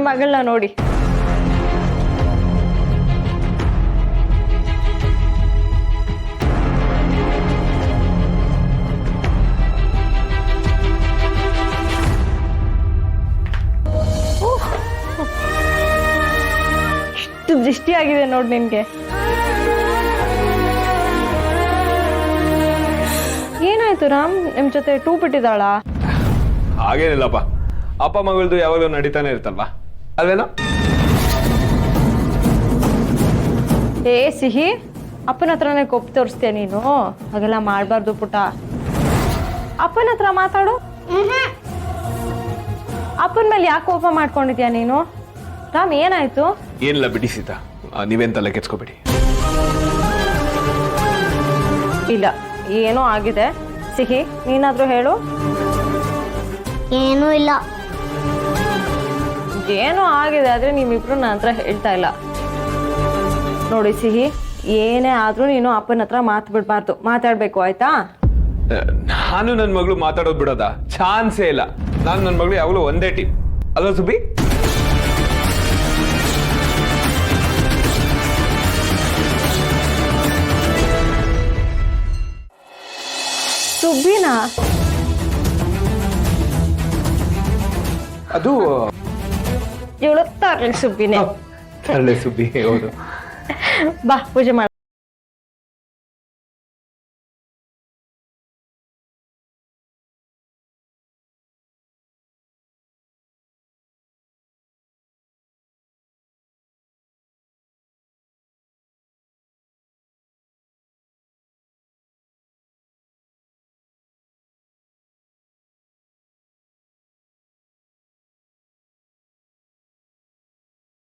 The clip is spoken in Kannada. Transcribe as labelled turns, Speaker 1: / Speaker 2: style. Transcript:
Speaker 1: ಮಗಳನ್ನ ನೋಡಿ. ಎಷ್ಟು ದೃಷ್ಟಿ ಆಗಿದೆ ನೋಡಿ ನಿನ್ಗೆ. ಏನಾಯ್ತು ರಾಮ್, ನಿಮ್ ಜೊತೆ ಟೂ ಬಿಟ್ಟಿದ್ದಾಳ?
Speaker 2: ಹಾಗೇನಿಲ್ಲಪ್ಪ, ಅಪ್ಪ ಮಗಳದು ಯಾವಾಗಲೂ ನಡೀತಾನೆ ಇರ್ತಲ್ವಾ, ಅಲ್ವೇನೋ?
Speaker 1: ಏ ಸಿಹಿ, ಅಪ್ಪನ ಹತ್ರನೇ ಕೊಪ್ಪು ತೋರಿಸ್ತೀಯ ನೀನು? ಹಾಗೆಲ್ಲ ಮಾಡಬಾರ್ದು ಪುಟ. ಅಪ್ಪನ ಹತ್ರ ಮಾತಾಡು. ಅಪ್ಪನ ಮೇಲೆ ಯಾಕೆ ಕೋಪ ಮಾಡ್ಕೊಂಡಿದ್ಯಾ ನೀನು? ರಾಮ್ ಏನಾಯ್ತು?
Speaker 2: ಏನಿಲ್ಲ ಬಿಡಿ ಸೀತಾ, ನೀವೇನ್ ತಲೆ ಕೆಡ್ಸ್ಕೊಬೇಡಿ.
Speaker 1: ಇಲ್ಲ, ಏನೋ ಆಗಿದೆ. ಸಿಹಿ, ನೀನಾದ್ರೂ ಹೇಳು.
Speaker 3: ಏನೂ ಇಲ್ಲ.
Speaker 1: ಏನೋ ಆಗಿದೆ, ಆದ್ರೆ ನೀವಿಬ್ರು ನನ್ನ ಹತ್ರ ಹೇಳ್ತಾ ಇಲ್ಲ. ನೋಡಿ ಸಿಹಿ, ಏನೇ ಆದ್ರೂ ನೀನು ಅಪ್ಪನ ಹತ್ರ ಮಾತು ಬಿಡ್ಬಾರ್ದು, ಮಾತಾಡ್ಬೇಕು ಆಯ್ತಾ?
Speaker 2: ನಾನು ನನ್ನ ಮಗಳು ಮಾತಾಡೋದು ಬಿಡೋದ ಚಾನ್ಸೇ ಇಲ್ಲ. ನಾನು ನನ್ನ ಮಗಳು ಯಾವಾಗಲೂ ಒಂದೇ ಟೀಮ್ ಅಲ್ವಾ ಸುಬ್ಬಿ?
Speaker 1: ಸುಬ್ಬಿನಾ?
Speaker 2: ಅದು
Speaker 1: ಇವಳು ತರ್ಲಿ ಸುಬ್ಬಿನೇ.
Speaker 2: ತರಲೆ ಸುಬ್ಬಿ, ಹೌದು.
Speaker 1: ಬಾ ಪೂಜೆ ಮಾಡ.